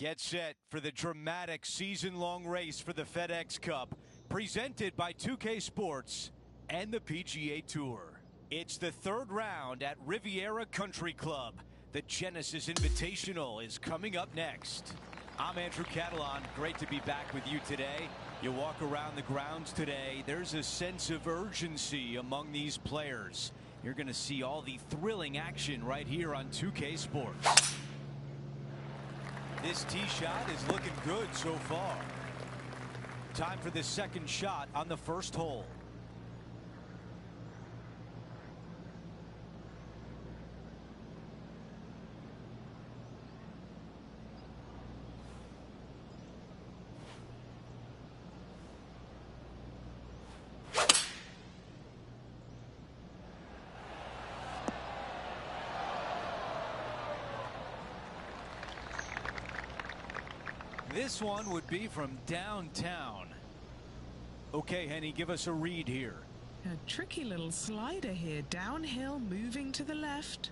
Get set for the dramatic season-long race for the FedEx Cup, presented by 2K Sports and the PGA Tour. It's the third round at Riviera Country Club. The Genesis Invitational is coming up next. I'm Andrew Catalan. Great to be back with you today. You walk around the grounds today, there's a sense of urgency among these players. You're going to see all the thrilling action right here on 2K Sports. This tee shot is looking good so far. Time for the second shot on the first hole. This one would be from downtown. Okay, Henny, give us a read here. A tricky little slider here, downhill, moving to the left.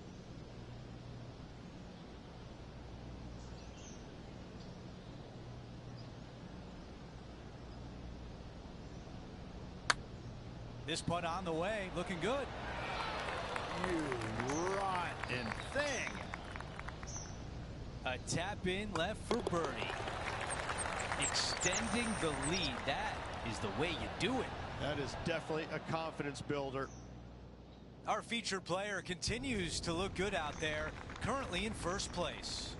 This putt on the way, looking good. You rotten thing. A tap in left for birdie. Extending the lead, that is the way you do it. That is definitely a confidence builder. Our featured player continues to look good out there, currently in first place.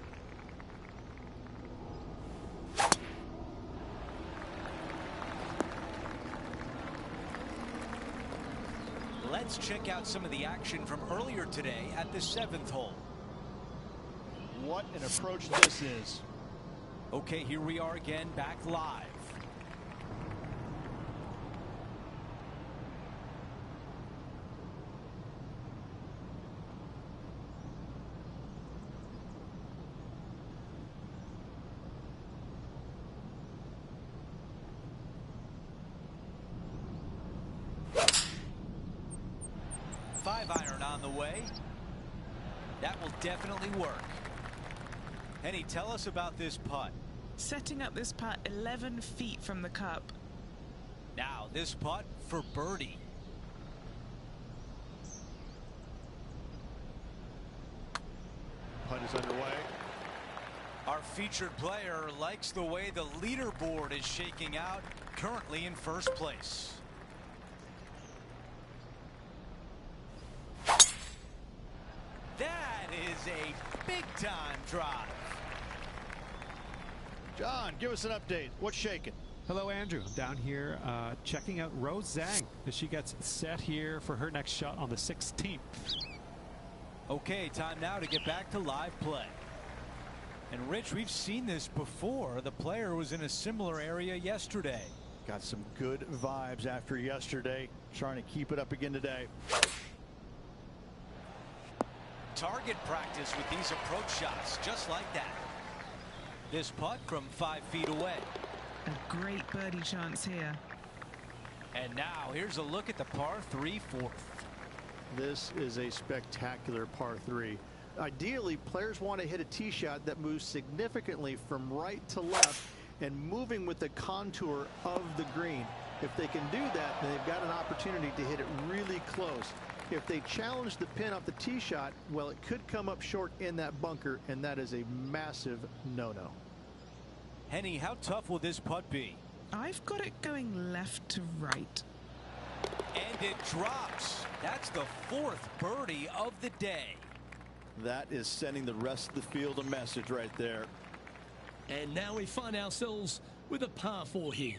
Let's check out some of the action from earlier today at the 7th hole. What an approach this is. Okay, here we are again, back live. Five iron on the way. That will definitely work. Henny, tell us about this putt. Setting up this putt 11 feet from the cup. Now this putt for birdie. Putt is underway. Our featured player likes the way the leaderboard is shaking out, currently in first place. That is a big-time drive. John, give us an update. What's shaking? Hello, Andrew. Down here checking out Rose Zhang as she gets set here for her next shot on the 16th. Okay, time now to get back to live play. And Rich, we've seen this before. The player was in a similar area yesterday. Got some good vibes after yesterday. Trying to keep it up again today. Target practice with these approach shots, just like that. This putt from 5 feet away. A great birdie chance here. And now here's a look at the par 3 fourth. This is a spectacular par 3. Ideally, players want to hit a tee shot that moves significantly from right to left and moving with the contour of the green. If they can do that, then they've got an opportunity to hit it really close. If they challenge the pin off the tee shot, well, it could come up short in that bunker, and that is a massive no-no. Henny, how tough will this putt be? I've got it going left to right. And it drops. That's the 4th birdie of the day. That is sending the rest of the field a message right there. And now we find ourselves with a par 4 here.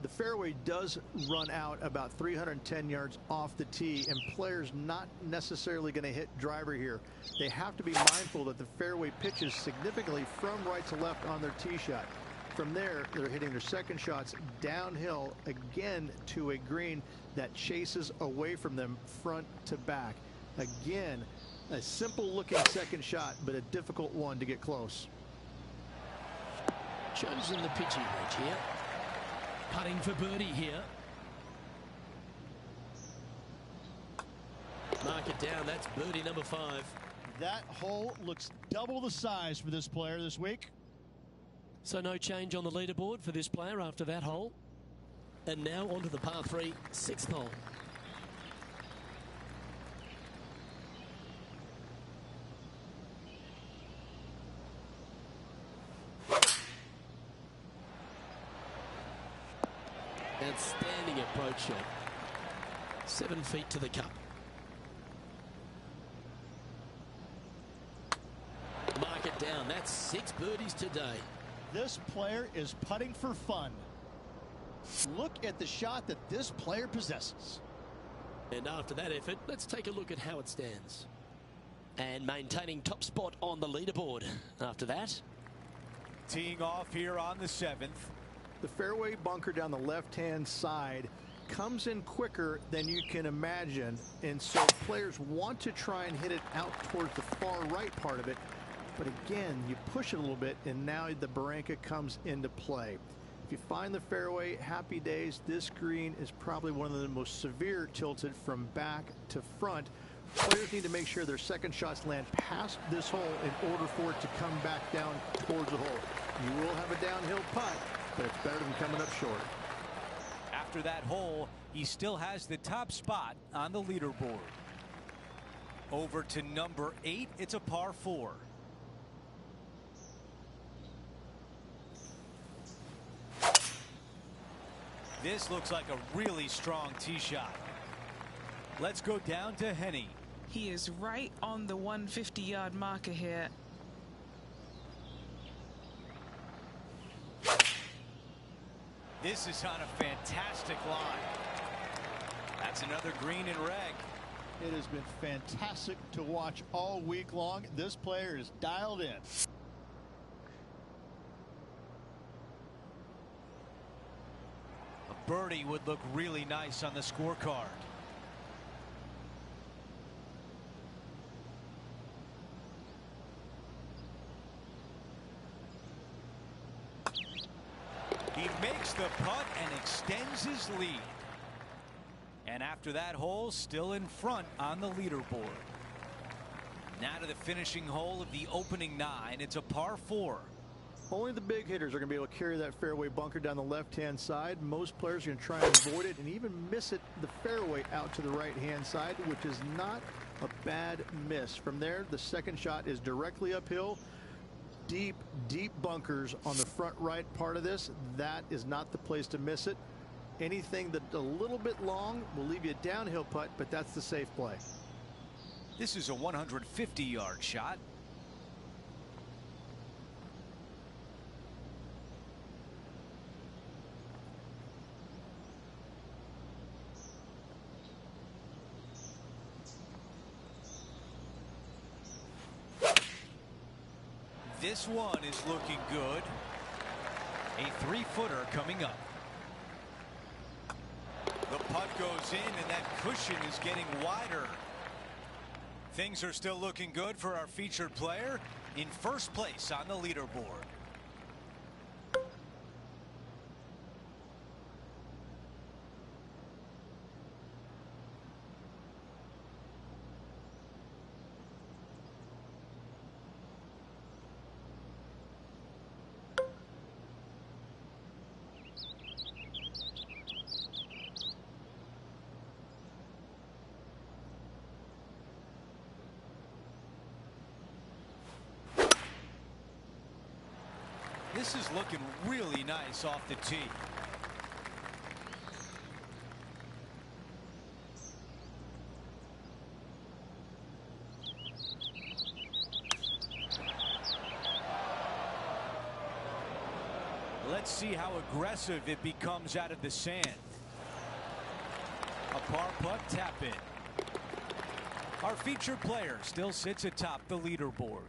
The fairway does run out about 310 yards off the tee, and players not necessarily going to hit driver here. They have to be mindful that the fairway pitches significantly from right to left on their tee shot. From there, they're hitting their second shots downhill again to a green that chases away from them front to back. Again, a simple looking second shot, but a difficult one to get close. Chosen the pitching wedge here. Putting for birdie here. Mark it down. That's birdie number 5. That hole looks double the size for this player this week. So no change on the leaderboard for this player after that hole. And now onto the par 3, 6th hole. Outstanding approach shot. 7 feet to the cup. Mark it down. That's 6 birdies today. This player is putting for fun. Look at the shot that this player possesses. And after that effort, let's take a look at how it stands. And maintaining top spot on the leaderboard after that. Teeing off here on the 7th. The fairway bunker down the left-hand side comes in quicker than you can imagine, and so players want to try and hit it out towards the far right part of it. But again, you push it a little bit, and now the Barranca comes into play. If you find the fairway, happy days. This green is probably one of the most severe tilted from back to front. Players need to make sure their second shots land past this hole in order for it to come back down towards the hole. You will have a downhill putt, but it's better than coming up short. After that hole, he still has the top spot on the leaderboard. Over to number 8, it's a par 4. This looks like a really strong tee shot. Let's go down to Henny. He is right on the 150-yard marker here. This is on a fantastic line. That's another green and reg. It has been fantastic to watch all week long. This player is dialed in. A birdie would look really nice on the scorecard. He makes the putt and extends his lead. And after that hole, still in front on the leaderboard. Now to the finishing hole of the opening 9. It's a par 4. Only the big hitters are going to be able to carry that fairway bunker down the left-hand side. Most players are going to try and avoid it and even miss it the fairway out to the right-hand side, which is not a bad miss. From there, the second shot is directly uphill. Deep, deep bunkers on the front right part of this. That is not the place to miss it. Anything that's a little bit long will leave you a downhill putt, but that's the safe play. This is a 150-yard shot. This one is looking good. A 3-footer coming up. The putt goes in, and that cushion is getting wider. Things are still looking good for our featured player in first place on the leaderboard. This is looking really nice off the tee. Let's see how aggressive it becomes out of the sand. A par putt tap in. Our featured player still sits atop the leaderboard.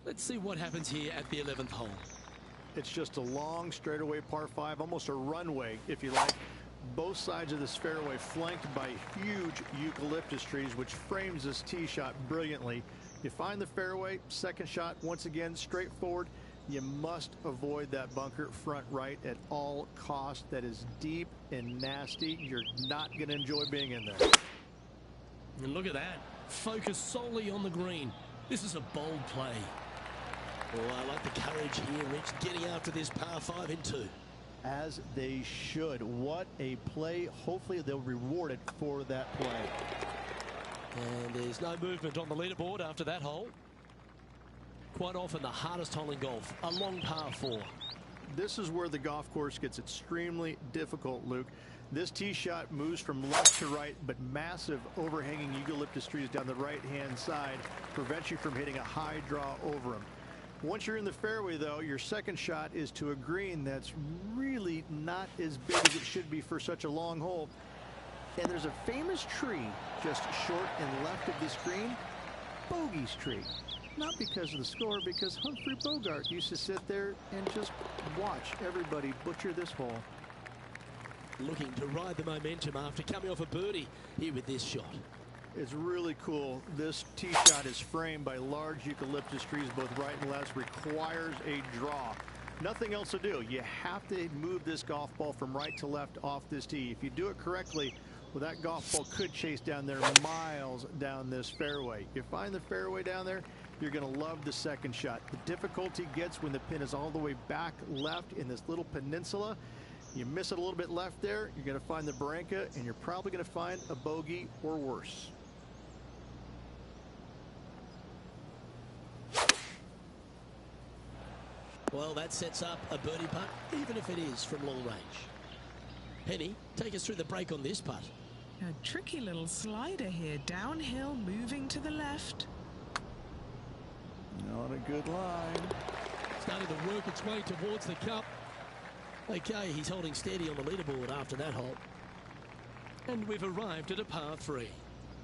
Let's see what happens here at the 11th hole. It's just a long straightaway par 5, almost a runway, if you like. Both sides of this fairway flanked by huge eucalyptus trees, which frames this tee shot brilliantly. You find the fairway, second shot, once again, straightforward. You must avoid that bunker front right at all costs. That is deep and nasty. You're not going to enjoy being in there. And look at that. Focus solely on the green. This is a bold play. Oh, I like the courage here, Rich, getting after this par 5 in 2. As they should. What a play. Hopefully they'll reward it for that play. And there's no movement on the leaderboard after that hole. Quite often the hardest hole in golf, a long par 4. This is where the golf course gets extremely difficult, Luke. This tee shot moves from left to right, but massive overhanging eucalyptus trees down the right-hand side prevents you from hitting a high draw over them. Once you're in the fairway, though, your second shot is to a green that's really not as big as it should be for such a long hole. And there's a famous tree just short and left of this green, Bogey's tree. Not because of the score, because Humphrey Bogart used to sit there and just watch everybody butcher this hole. Looking to ride the momentum after coming off a birdie here with this shot. It's really cool. This tee shot is framed by large eucalyptus trees, both right and left, requires a draw. Nothing else to do. You have to move this golf ball from right to left off this tee. If you do it correctly, well, that golf ball could chase down there miles down this fairway. You find the fairway down there, you're going to love the second shot. The difficulty gets when the pin is all the way back left in this little peninsula. You miss it a little bit left there, you're going to find the barranca, and you're probably going to find a bogey or worse. Well, that sets up a birdie putt, even if it is from long range. Penny, take us through the break on this putt. A tricky little slider here, downhill, moving to the left. Not a good line. Starting to work its way towards the cup. Okay, he's holding steady on the leaderboard after that hole. And we've arrived at a par 3.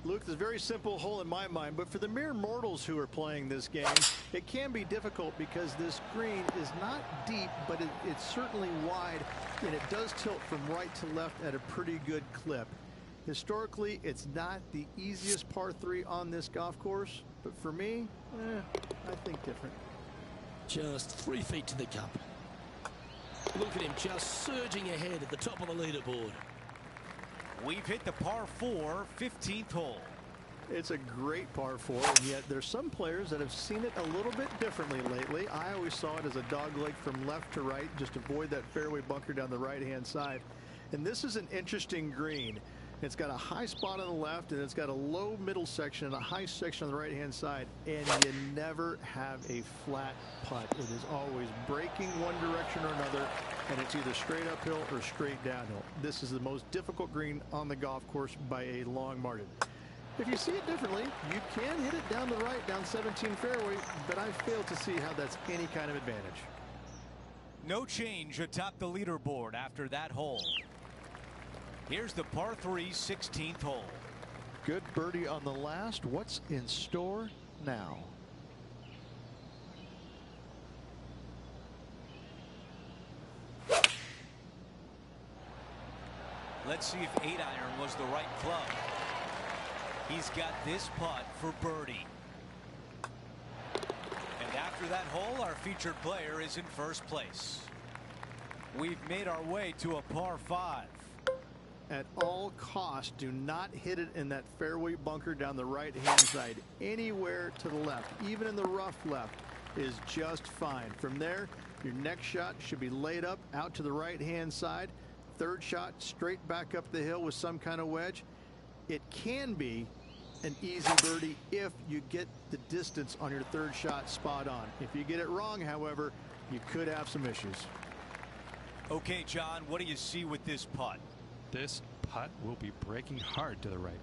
Luke, this is a very simple hole in my mind, but for the mere mortals who are playing this game, it can be difficult because this green is not deep, but it's certainly wide, and it does tilt from right to left at a pretty good clip. Historically, it's not the easiest par 3 on this golf course, but for me, I think different. Just 3 feet to the cup. Look at him just surging ahead at the top of the leaderboard. We've hit the par 4, 15th hole. It's a great par 4, and yet there's some players that have seen it a little bit differently lately. I always saw it as a dogleg from left to right, just avoid that fairway bunker down the right-hand side. And this is an interesting green. It's got a high spot on the left, and it's got a low middle section and a high section on the right-hand side, and you never have a flat putt. It is always breaking one direction or another, and it's either straight uphill or straight downhill. This is the most difficult green on the golf course by a long margin. If you see it differently, you can hit it down the right, down 17 fairway, but I fail to see how that's any kind of advantage. No change atop the leaderboard after that hole. Here's the par 3, 16th hole. Good birdie on the last. What's in store now? Let's see if 8-iron was the right club. He's got this putt for birdie. And after that hole, our featured player is in first place. We've made our way to a par 5. At all costs, do not hit it in that fairway bunker down the right-hand side. Anywhere to the left, even in the rough left, is just fine. From there, your next shot should be laid up out to the right-hand side. Third shot straight back up the hill with some kind of wedge. It can be an easy birdie if you get the distance on your third shot spot on. If you get it wrong, however, you could have some issues. Okay, John, what do you see with this putt? This putt will be breaking hard to the right.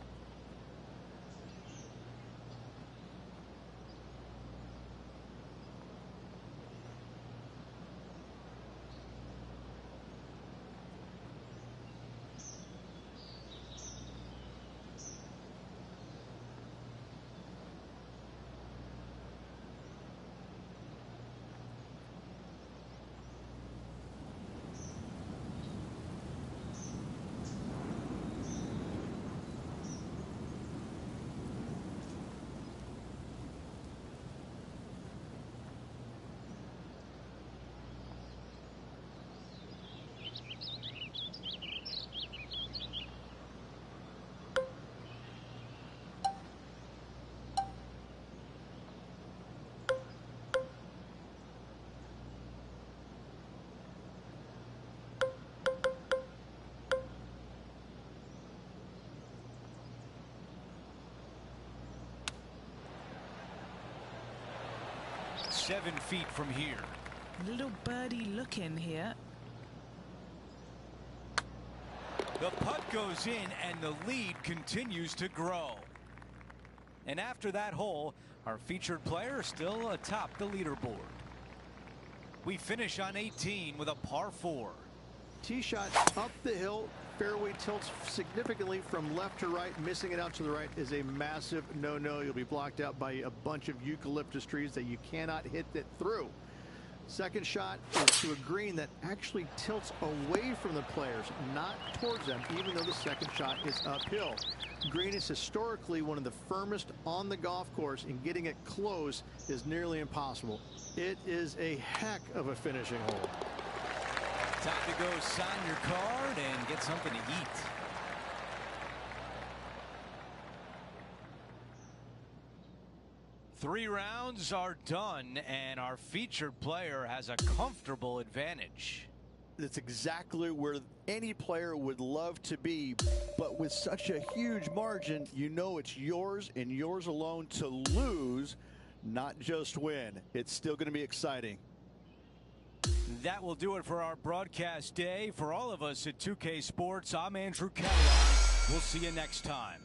7 feet from here. Little birdie looking here. The putt goes in and the lead continues to grow. And after that hole, our featured player still atop the leaderboard. We finish on 18 with a par 4. Tee shot up the hill. Fairway tilts significantly from left to right. Missing it out to the right is a massive no-no. You'll be blocked out by a bunch of eucalyptus trees that you cannot hit it through. Second shot is to a green that actually tilts away from the players, not towards them, even though the second shot is uphill. Green is historically one of the firmest on the golf course, and getting it close is nearly impossible. It is a heck of a finishing hole. Time to go sign your card and get something to eat. Three rounds are done, and our featured player has a comfortable advantage. That's exactly where any player would love to be, but with such a huge margin, you know it's yours and yours alone to lose, not just win. It's still going to be exciting. That will do it for our broadcast day. For all of us at 2K Sports, I'm Andrew Kellogg. We'll see you next time.